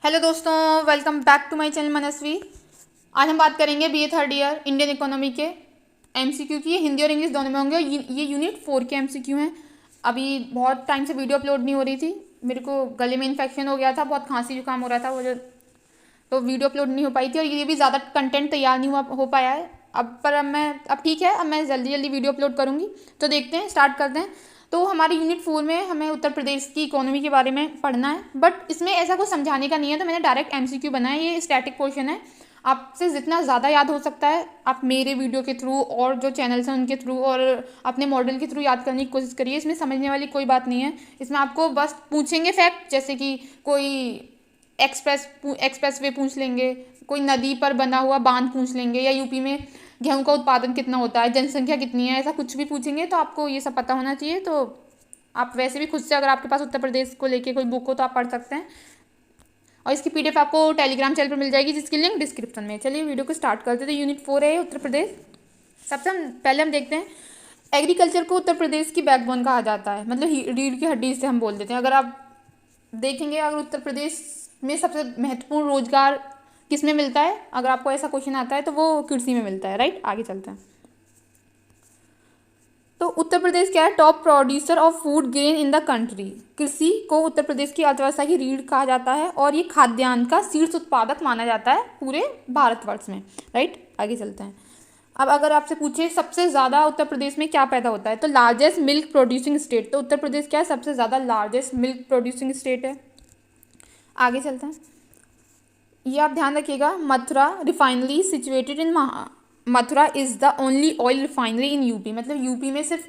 Hello दोस्तों, welcome back to my channel Manasvi. आज हम बात करेंगे BA third year Indian economy के एमसीक्यू की। हिंदी और इंग्लिश दोनों में होंगे। ये यूनिट 4 के एमसीक्यू हैं। अभी बहुत टाइम से वीडियो अपलोड नहीं हो रही थी, मेरे को गले में इन्फेक्शन हो गया था, बहुत खांसी जुकाम हो रहा था वजह, तो वीडियो अपलोड नहीं हो पाई थी और ये भी ज़्यादा कंटेंट तैयार नहीं हो पाया है। अब ठीक है, अब मैं जल्दी जल्दी वीडियो अपलोड करूँगी। तो देखते हैं, स्टार्ट करते हैं। तो हमारी यूनिट 4 में हमें उत्तर प्रदेश की इकोनॉमी के बारे में पढ़ना है, बट इसमें ऐसा कुछ समझाने का नहीं है, तो मैंने डायरेक्ट एमसीक्यू बनाया। ये स्टैटिक पोर्शन है, आपसे जितना ज़्यादा याद हो सकता है आप मेरे वीडियो के थ्रू और जो चैनल्स हैं उनके थ्रू और अपने मॉडल के थ्रू याद करने की कोशिश करिए। इसमें समझने वाली कोई बात नहीं है। इसमें आपको बस पूछेंगे फैक्ट, जैसे कि कोई एक्सप्रेस वे पूछ लेंगे, कोई नदी पर बना हुआ बांध पूछ लेंगे, या यूपी में गेहूं का उत्पादन कितना होता है, जनसंख्या कितनी है, ऐसा कुछ भी पूछेंगे तो आपको ये सब पता होना चाहिए। तो आप वैसे भी खुद से, अगर आपके पास उत्तर प्रदेश को लेके कोई बुक हो तो आप पढ़ सकते हैं, और इसकी पीडीएफ आपको टेलीग्राम चैनल पर मिल जाएगी, जिसकी लिंक डिस्क्रिप्शन में। चलिए वीडियो को स्टार्ट करते हैं। तो यूनिट 4 है उत्तर प्रदेश। सबसे पहले हम देखते हैं, एग्रीकल्चर को उत्तर प्रदेश की बैकबोन कहा जाता है, मतलब रीढ़ की हड्डी से हम बोल देते हैं। अगर आप देखेंगे, अगर उत्तर प्रदेश में सबसे महत्वपूर्ण रोजगार किस में मिलता है, अगर आपको ऐसा क्वेश्चन आता है तो वो कृषि में मिलता है, राइट। आगे चलते हैं। तो उत्तर प्रदेश क्या है? Top producer of food grain in the country. कृषि को उत्तर प्रदेश की अर्थव्यवस्था की रीढ़ कहा जाता है और ये खाद्यान्न का शीर्ष उत्पादक माना जाता है पूरे भारतवर्ष में, राइट। आगे चलते हैं। अब अगर आपसे पूछे सबसे ज़्यादा उत्तर प्रदेश में क्या पैदा होता है, तो लार्जेस्ट मिल्क प्रोड्यूसिंग स्टेट। तो उत्तर प्रदेश क्या है? सबसे ज़्यादा लार्जेस्ट मिल्क प्रोड्यूसिंग स्टेट है। आगे चलते हैं। ये आप ध्यान रखिएगा, Mathura refinery situated in Mathura is the only oil refinery in UP. मतलब यूपी में सिर्फ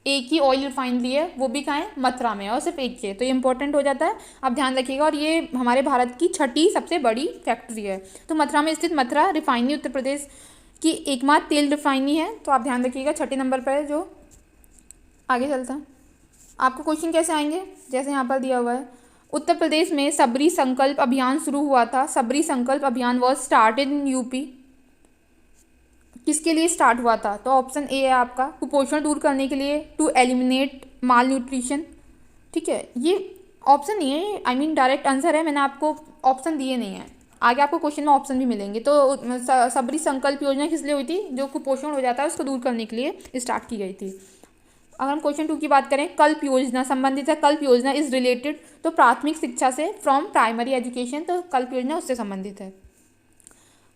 एक ही ऑयल रिफाइनरी है, वो भी कहाँ है? मथुरा में, और सिर्फ एक ही है, तो ये इंपॉर्टेंट हो जाता है, आप ध्यान रखिएगा। और ये हमारे भारत की छठी सबसे बड़ी फैक्ट्री है। तो मथुरा में स्थित मथुरा रिफाइनरी उत्तर प्रदेश की एकमात्र तेल रिफाइनरी है, तो आप ध्यान रखिएगा, छठे नंबर पर है जो। आगे चलता है। आपको क्वेश्चन कैसे आएंगे, जैसे यहाँ पर दिया हुआ है, उत्तर प्रदेश में सबरी संकल्प अभियान शुरू हुआ था। सबरी संकल्प अभियान वॉज स्टार्टेड इन यूपी। किसके लिए स्टार्ट हुआ था? तो ऑप्शन ए है आपका, कुपोषण दूर करने के लिए, टू एलिमिनेट माल न्यूट्रिशन। ठीक है, ये ऑप्शन नहीं है, आई मीन डायरेक्ट आंसर है, मैंने आपको ऑप्शन दिए नहीं है। आगे आपको क्वेश्चन में ऑप्शन भी मिलेंगे। तो सबरी संकल्प योजना किस लिए हुई थी? जो कुपोषण हो जाता है उसको दूर करने के लिए स्टार्ट की गई थी। अगर हम क्वेश्चन 2 की बात करें, कल्प योजना संबंधित है। कल्प योजना इज रिलेटेड तो प्राथमिक शिक्षा से, फ्रॉम प्राइमरी एजुकेशन, तो कल्प योजना उससे संबंधित है।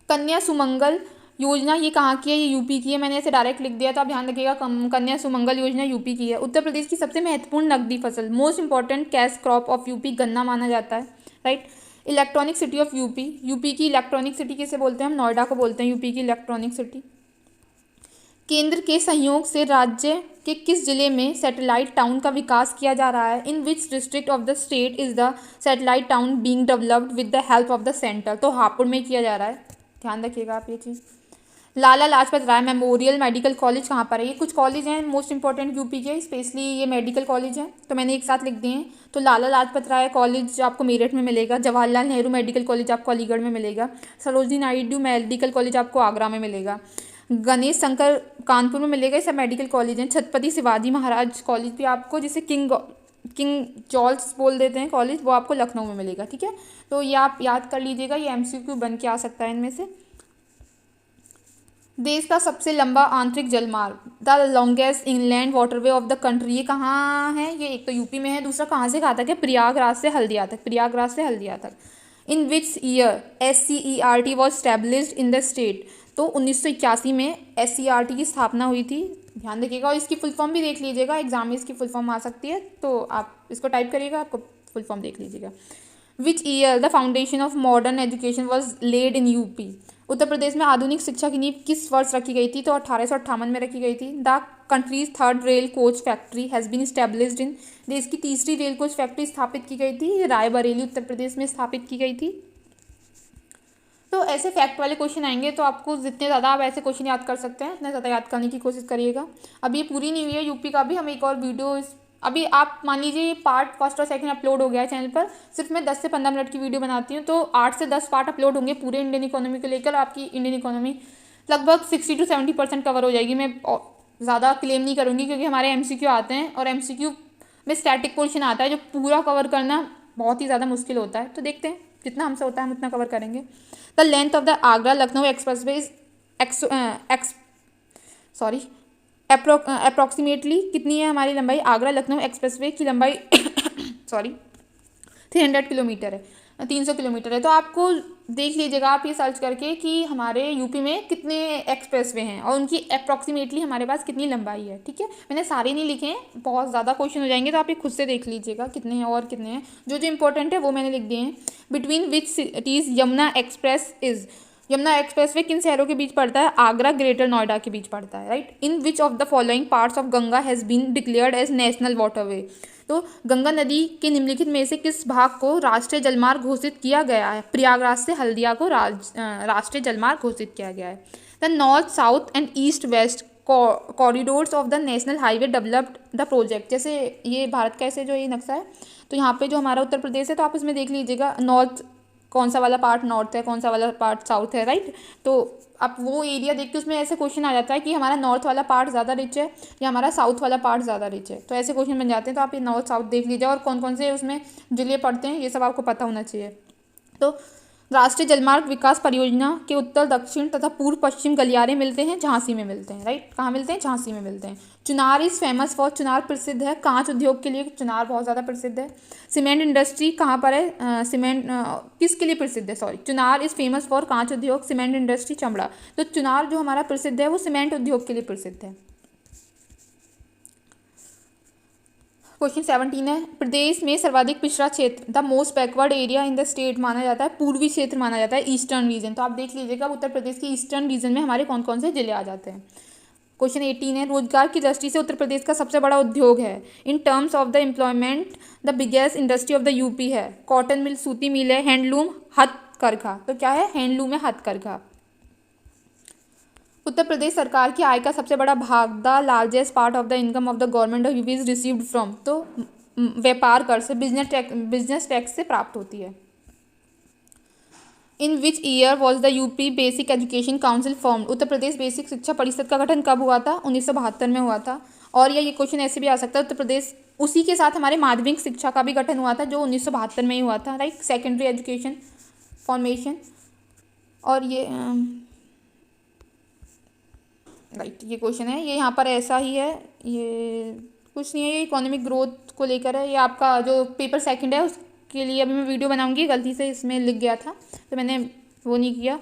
कन्या सुमंगल योजना ये कहाँ की है? ये यूपी की है, मैंने ऐसे डायरेक्ट लिख दिया, तो आप ध्यान रखिएगा, कन्या सुमंगल योजना यूपी की है। उत्तर प्रदेश की सबसे महत्वपूर्ण नकदी फसल, most important cash crop of UP, गन्ना माना जाता है, right. Electronic city of UP. UP की इलेक्ट्रॉनिक सिटी किसे बोलते हैं? हम नोएडा को बोलते हैं यूपी की इलेक्ट्रॉनिक सिटी। केंद्र के सहयोग से राज्य के किस जिले में सैटेलाइट टाउन का विकास किया जा रहा है? In which district of the state is the satellite town being developed with the help of the centre. तो हापुड़ में किया जा रहा है, ध्यान रखिएगा आप ये चीज़। Lala Lajpat Rai memorial medical college कहाँ पर है? ये कुछ कॉलेज हैं मोस्ट इंपॉर्टेंट यूपी के, स्पेशली ये मेडिकल कॉलेज हैं, तो मैंने एक साथ लिख दिए हैं। तो लाला लाजपत राय कॉलेज आपको मेरठ में मिलेगा, जवाहरलाल नेहरू मेडिकल कॉलेज आपको अलीगढ़ में मिलेगा, सरोजनी नायडू मेडिकल कॉलेज आपको आगरा में मिलेगा, गणेश शंकर कानपुर में मिलेगा, ये सब मेडिकल कॉलेज हैं। छत्रपति शिवाजी महाराज कॉलेज भी आपको, जिसे किंग जॉर्ज बोल देते हैं कॉलेज, वो आपको लखनऊ में मिलेगा, ठीक है। तो ये आप याद कर लीजिएगा, ये एमसीक्यू बन के आ सकता है इनमें से। देश का सबसे लंबा आंतरिक जलमार्ग, the longest inland waterway of the country, ये कहाँ है? ये एक तो यूपी में है, दूसरा कहाँ से कहाँ तक है? प्रयागराज से हल्दिया तक, प्रयागराज से हल्दिया तक। In which year SCERT was established in the state. तो 1981 में SCERT की स्थापना हुई थी, ध्यान रखिएगा। और इसकी फुल फॉर्म भी देख लीजिएगा, एग्जाम में इसकी फुल फॉर्म आ सकती है, तो आप इसको टाइप करिएगा, आपको फुल फॉर्म देख लीजिएगा। Which year the foundation of modern education was laid in UP. Uttar Pradesh में आधुनिक शिक्षा की नींव किस वर्ष रखी गई थी? तो 1858 में रखी गई थी। The country's third rail coach factory has been established in. देश की तीसरी रेल कोच फैक्ट्री स्थापित की गई थी, रायबरेली उत्तर प्रदेश में स्थापित की गई थी। तो ऐसे फैक्ट वाले क्वेश्चन आएंगे, तो आपको जितने ज़्यादा आप ऐसे क्वेश्चन याद कर सकते हैं उतने ज़्यादा याद करने की कोशिश करिएगा। अब ये पूरी नहीं हुई है यूपी का भी, हम एक और वीडियो अभी आप मान लीजिए पार्ट फर्स्ट और सेकंड अपलोड हो गया है चैनल पर, सिर्फ मैं 10 से 15 मिनट की वीडियो बनाती हूँ, तो 8 से 10 पार्ट अपलोड होंगे पूरे इंडियन इकोनॉमी को लेकर। आपकी इंडियन इकोनॉमी लगभग 60 to 70% कवर हो जाएगी। मैं ज़्यादा क्लेम नहीं करूँगी, क्योंकि हमारे MCQ आते हैं और MCQ में स्टैटिक पोर्शन आता है, जो पूरा कवर करना बहुत ही ज़्यादा मुश्किल होता है। तो देखते हैं जितना हमसे होता है हम उतना कवर करेंगे। The length of the Agra Lucknow expressway is approximately कितनी है हमारी लंबाई? आगरा लखनऊ एक्सप्रेसवे की लंबाई 300 किलोमीटर है, 300 किलोमीटर है। तो आपको देख लीजिएगा आप ये सर्च करके कि हमारे यूपी में कितने एक्सप्रेसवे हैं और उनकी अप्रॉक्सीमेटली हमारे पास कितनी लंबाई है। ठीक है, मैंने सारे नहीं लिखे हैं, बहुत ज़्यादा क्वेश्चन हो जाएंगे, तो आप ये खुद से देख लीजिएगा कितने हैं और कितने हैं। जो जो इंपॉर्टेंट है वो मैंने लिख दिए हैं। Between which cities Yamuna express is, Yamuna expressway किन शहरों के बीच पड़ता है? आगरा ग्रेटर नोएडा के बीच पड़ता है, right. In which of the following parts of Ganga has been declared as national waterway, तो गंगा नदी के निम्नलिखित में से किस भाग को राष्ट्रीय जलमार्ग घोषित किया गया है? प्रयागराज से हल्दिया को राष्ट्रीय जलमार्ग घोषित किया गया है। The north south and east west corridors of the national highway developed the project, जैसे ये भारत का ऐसे जो ये नक्शा है, तो यहाँ पे जो हमारा उत्तर प्रदेश है तो आप इसमें देख लीजिएगा नॉर्थ कौन सा वाला पार्ट नॉर्थ है, कौन सा वाला पार्ट साउथ है, राइट। तो आप वो एरिया देख के उसमें ऐसे क्वेश्चन आ जाता है कि हमारा नॉर्थ वाला पार्ट ज़्यादा रिच है या हमारा साउथ वाला पार्ट ज़्यादा रिच है, तो ऐसे क्वेश्चन बन जाते हैं। तो आप ये नॉर्थ साउथ देख लीजिए और कौन कौन से उसमें जिले पड़ते हैं ये सब आपको पता होना चाहिए। तो राष्ट्रीय जलमार्ग विकास परियोजना के उत्तर दक्षिण तथा पूर्व पश्चिम गलियारे मिलते हैं झांसी में मिलते हैं, राइट। कहाँ मिलते हैं? झांसी में मिलते हैं। Chunar is famous for, Chunar प्रसिद्ध है कांच उद्योग के लिए, चुनार बहुत ज़्यादा प्रसिद्ध है। सीमेंट इंडस्ट्री कहाँ पर है? सीमेंट किसके लिए प्रसिद्ध है? Sorry, Chunar is famous for कांच उद्योग, सीमेंट इंडस्ट्री चमड़ा। तो चुनार जो हमारा प्रसिद्ध है वो सीमेंट उद्योग के लिए प्रसिद्ध है। क्वेश्चन 17 है, प्रदेश में सर्वाधिक पिछड़ा क्षेत्र, the most backward area in the state माना जाता है, पूर्वी क्षेत्र माना जाता है, ईस्टर्न रीजन। तो आप देख लीजिएगा उत्तर प्रदेश के ईस्टर्न रीजन में हमारे कौन कौन से जिले आ जाते हैं। क्वेश्चन 18 है, रोजगार की दृष्टि से उत्तर प्रदेश का सबसे बड़ा उद्योग है। In terms of the employment the biggest industry of the UP है। कॉटन मिल, सूती मिल है, हैंडलूम, हथकरघा। तो क्या है? हैंडलूम है, हथकरघा। उत्तर प्रदेश सरकार की आय का सबसे बड़ा भाग, the largest part of the income of the government of UP is received from, तो व्यापार कर से, बिजनेस टैक्स से प्राप्त होती है। In which year was the UP basic education council form, Uttar Pradesh basic शिक्षा परिषद का गठन कब हुआ था? 1972 में हुआ था। और ये क्वेश्चन ऐसे भी आ सकता है, उत्तर प्रदेश उसी के साथ हमारे माध्यमिक शिक्षा का भी गठन हुआ था जो 1972 में ही हुआ था, राइट। सेकेंडरी एजुकेशन फॉर्मेशन, और ये राइट ये क्वेश्चन है, ये यहाँ पर ऐसा ही है, ये कुछ नहीं है, ये इकोनॉमिक ग्रोथ को लेकर है। ये आपका जो पेपर सेकंड है उसके लिए अभी मैं वीडियो बनाऊंगी, गलती से इसमें लिख गया था तो मैंने वो नहीं किया,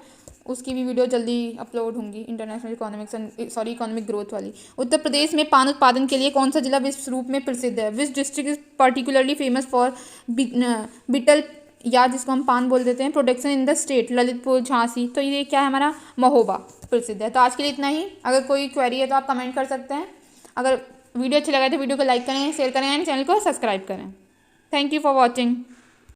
उसकी भी वीडियो जल्दी अपलोड होंगी, इंटरनेशनल इकोनॉमिक ग्रोथ वाली। उत्तर प्रदेश में पान उत्पादन के लिए कौन सा जिला विश्व रूप में प्रसिद्ध है? Which district is particularly famous for betel, या जिसको हम पान बोल देते हैं, production in the state? Lalitpur, Jhansi. तो ये क्या है? हमारा महोबा प्रसिद्ध है। तो आज के लिए इतना ही। अगर कोई क्वेरी है तो आप कमेंट कर सकते हैं। अगर वीडियो अच्छी लगा तो वीडियो को लाइक करें, शेयर करें एंड चैनल को सब्सक्राइब करें। Thank you for watching.